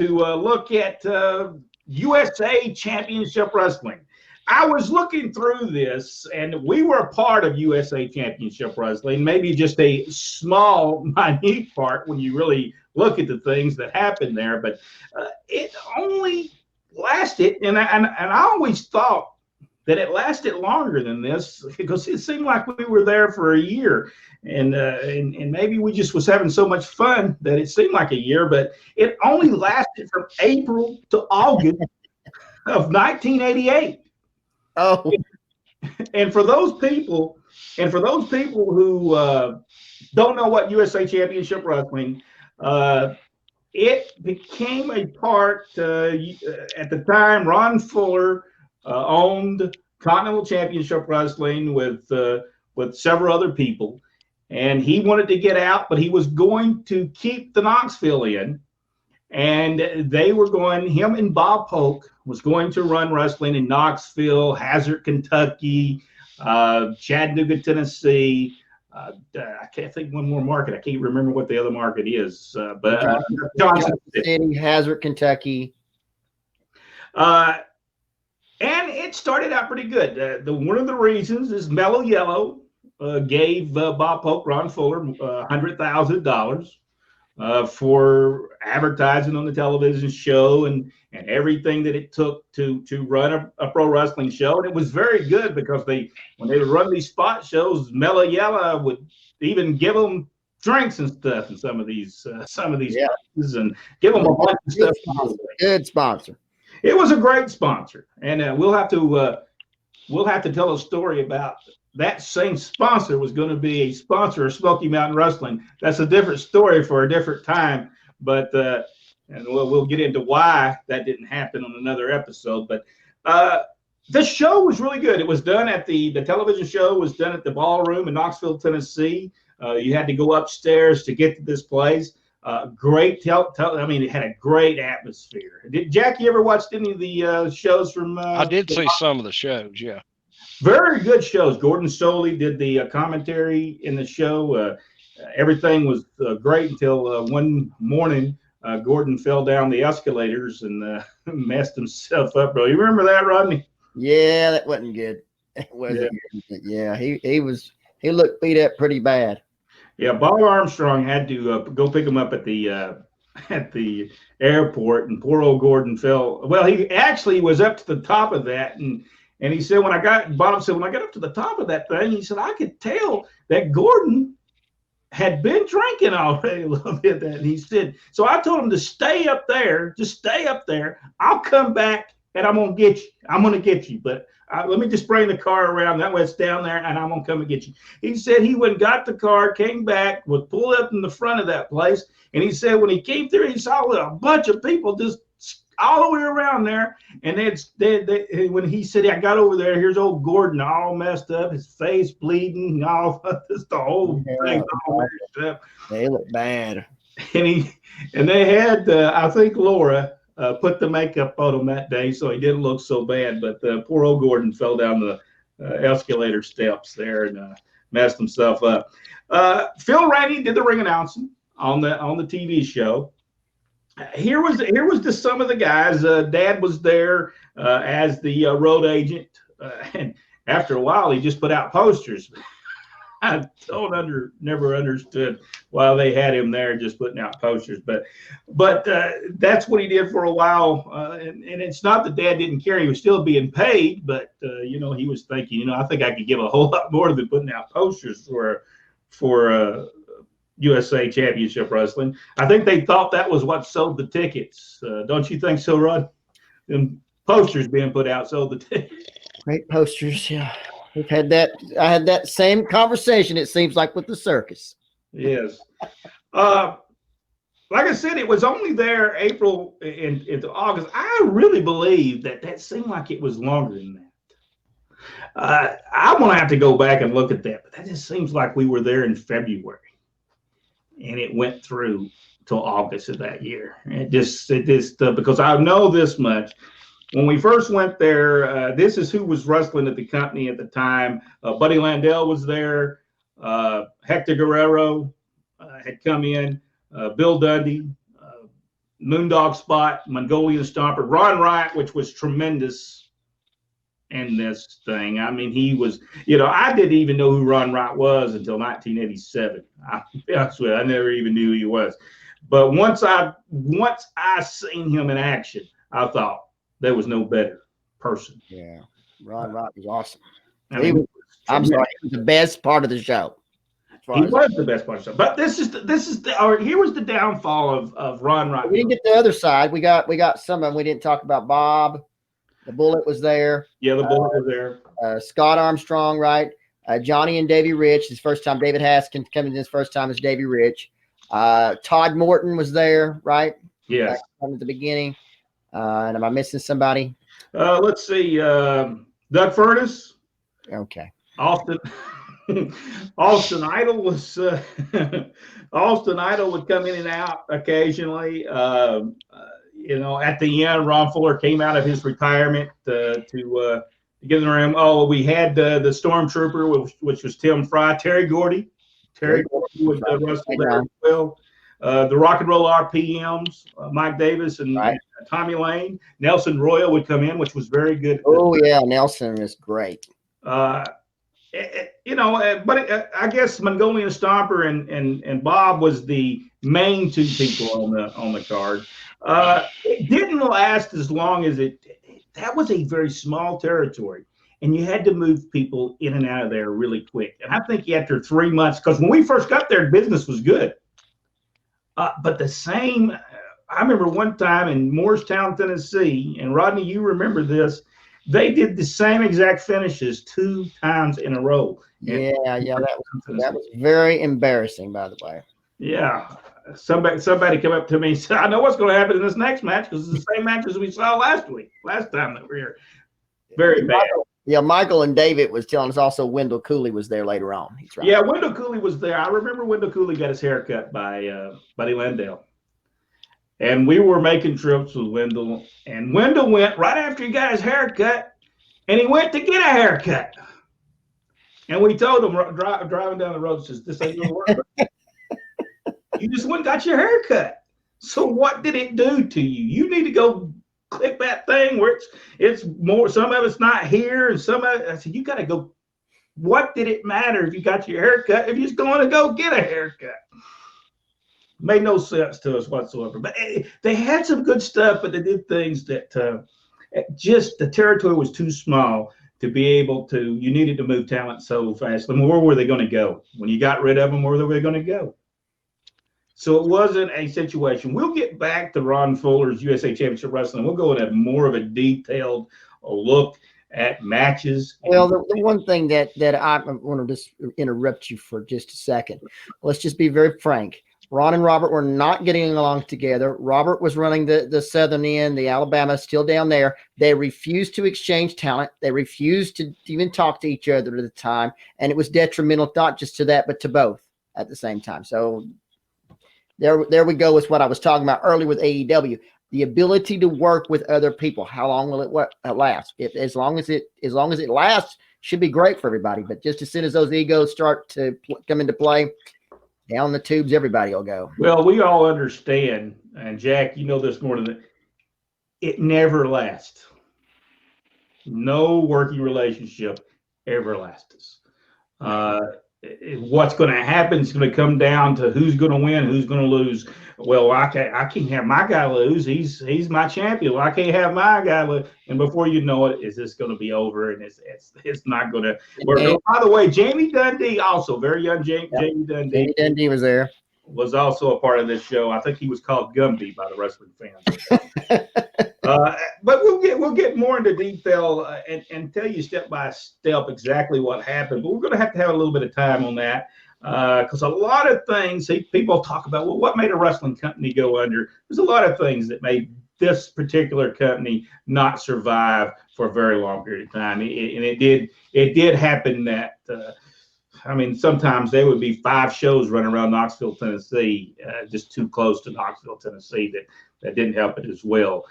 to look at USA Championship Wrestling. I was looking through this, and we were a part of USA Championship Wrestling, maybe just a small, minute part when you really look at the things that happened there. But it only lasted, and I always thought that it lasted longer than this because it seemed like we were there for a year, and maybe we just was having so much fun that it seemed like a year, but it only lasted from April to August of 1988. Oh, And for those people, who don't know what USA Championship Wrestling, it became a part at the time. Ron Fuller owned Continental Championship Wrestling with several other people, and he wanted to get out, but he was going to keep the Knoxville in, and they were going. Him and Bob Polk was going to run wrestling in Knoxville, Hazard, Kentucky, Chattanooga, Tennessee. I can't think one more market. I can't remember what the other market is, but Johnson City, Hazard, Kentucky. And it started out pretty good. One of the reasons is Mellow Yellow gave Bob Polk, Ron Fuller, $100,000 for advertising on the television show and everything that it took to run a pro wrestling show. And it was very good because when they would run these spot shows, Mellow Yellow would even give them drinks and stuff in some of these places, and give them a bunch of stuff. Good sponsor. It was a great sponsor, and we'll have to tell a story about that same sponsor was going to be a sponsor of Smoky Mountain Wrestling. That's a different story for a different time, but and we'll get into why that didn't happen on another episode. But the show was really good. It was done at the television show was done at the Ballroom in Knoxville, Tennessee. You had to go upstairs to get to this place. Great I mean, it had a great atmosphere. Did Jackie ever watch any of the shows from? I did see some of the shows. Yeah. Very good shows. Gordon Soley did the commentary in the show. Everything was great until one morning, Gordon fell down the escalators and messed himself up. Bro, you remember that, Rodney? Yeah, that wasn't good. It wasn't good. Yeah, he looked beat up pretty bad. Yeah, Bob Armstrong had to go pick him up at the airport, and poor old Gordon fell. Well, he actually was up to the top of that, and he said Bob said when I got up to the top of that thing, he said I could tell that Gordon had been drinking already a little bit. And he said, so I told him to stay up there, just stay up there. I'll come back and I'm gonna get you. I'm gonna get you, but let me just bring the car around. That way it's down there, and I'm gonna come and get you. He said he went and got the car, came back, was pulled up in the front of that place, and he said when he came through, he saw a bunch of people just all the way around there. And when he said, I got over there, here's old Gordon all messed up, his face bleeding, all just the whole thing. All messed up. They look bad. And they had, I think Laura put the makeup on him that day, so he didn't look so bad. But poor old Gordon fell down the escalator steps there and messed himself up. Phil Rainey did the ring announcing on the TV show. Here was just some of the guys. Dad was there as the road agent, and after a while, he just put out posters. I never understood why they had him there just putting out posters, but that's what he did for a while. And it's not that Dad didn't care; he was still being paid, but he was thinking, I think I could give a whole lot more than putting out posters for USA Championship Wrestling. I think they thought that was what sold the tickets. Don't you think so, Rod? Them posters being put out sold the tickets. Great posters, yeah. We've had that. I had that same conversation, it seems like, with the circus. Yes. Like I said, it was only there April into August. I really believe that seemed like it was longer than that. I'm going to have to go back and look at that, but that just seems like we were there in February. And it went through till August of that year. It just because I know this much. When we first went there, this is who was wrestling at the company at the time. Buddy Landell was there. Hector Guerrero had come in. Bill Dundee, Moondog Spot, Mongolian Stomper, Ron Wright, which was tremendous in this thing. I mean, he was, I didn't even know who Ron Wright was until 1987. I'll be honest with you, I never even knew who he was. But once I seen him in action, I thought there was no better person. Yeah, Ron Wright was awesome. I'm sorry, he was the best part of the show. He was the best part of the show. But here was the downfall of Ron Wright. We didn't get the other side. We got some of them. We didn't talk about Bob. The Bullet was there. Yeah, the Bullet was there. Scott Armstrong, right? Johnny and Davey Rich. His first time. David Haskins coming in his first time as Davey Rich. Todd Morton was there, right? Yes. At the beginning. And am I missing somebody? Let's see. Doug Furness. Okay. Austin Idol was Austin Idol would come in and out occasionally. At the end, Ron Fuller came out of his retirement to get in the room. Oh, we had the Stormtrooper, which was Tim Fry, Terry Gordy would wrestle there as well. The Rock and Roll RPMs, Mike Davis and Tommy Lane. Nelson Royal would come in, which was very good. Oh yeah, Nelson is great. But I guess Mongolian Stomper and Bob was the main two people on the card. It didn't last as long as that was a very small territory, and you had to move people in and out of there really quick. And I think after 3 months, because when we first got there, business was good. But I remember one time in Moorestown, Tennessee, and Rodney, you remember this. They did the same exact finishes 2 times in a row. Yeah, that was very embarrassing, by the way. Yeah, somebody came up to me and said, "I know what's going to happen in this next match because it's the same match as we saw last time that we were here." Very bad. Michael and David was telling us also Wendall Cooley was there later on. He's right. Yeah, Wendall Cooley was there. I remember Wendall Cooley got his hair cut by Buddy Landale. And we were making trips with Wendell. And Wendell went right after he got his hair cut, and he went to get a haircut. And we told him driving down the road, says, "This ain't gonna work." You just went and got your hair cut. So what did it do to you? You need to go click that thing where it's more. Some of it's not here, and some of it. I said, you got to go. What did it matter if you got your hair cut if you're just going to go get a haircut? Made no sense to us whatsoever. But they had some good stuff, but they did things that just the territory was too small to be able to. You needed to move talent so fast. I mean, where were they going to go? When you got rid of them, where were they going to go? So it wasn't a situation. We'll get back to Ron Fuller's USA Championship Wrestling. We'll go into more of a detailed look at matches. Well, the one thing that I want to just interrupt you for just a second. Let's just be very frank. Ron and Robert were not getting along together. Robert was running the southern end, the Alabama, still down there. They refused to exchange talent. They refused to even talk to each other at the time. And it was detrimental, not just to that, but to both at the same time. So there we go with what I was talking about earlier with AEW. The ability to work with other people. How long will it last? As long as it lasts, should be great for everybody. But just as soon as those egos start to come into play, down the tubes, everybody will go. Well, we all understand, and Jack, you know this more than that. It never lasts. No working relationship ever lasts. What's going to happen is going to come down to who's going to win, who's going to lose. Well, I can't have my guy lose. He's my champion. Well, I can't have my guy lose. And before you know it, is this going to be over? And it's not going to work. By the way, Jamie Dundee, also very young Jamie Dundee. Jamie Dundee was there. Was also a part of this show. I think he was called Gumby by the wrestling fans. But we'll get more into detail and tell you step by step exactly what happened. But we're going to have a little bit of time on that because a lot of things people talk about. Well, what made a wrestling company go under? There's a lot of things that made this particular company not survive for a very long period of time, and it did happen that. Sometimes there would be 5 shows running around Knoxville, Tennessee, just too close to Knoxville, Tennessee, that didn't help it as well.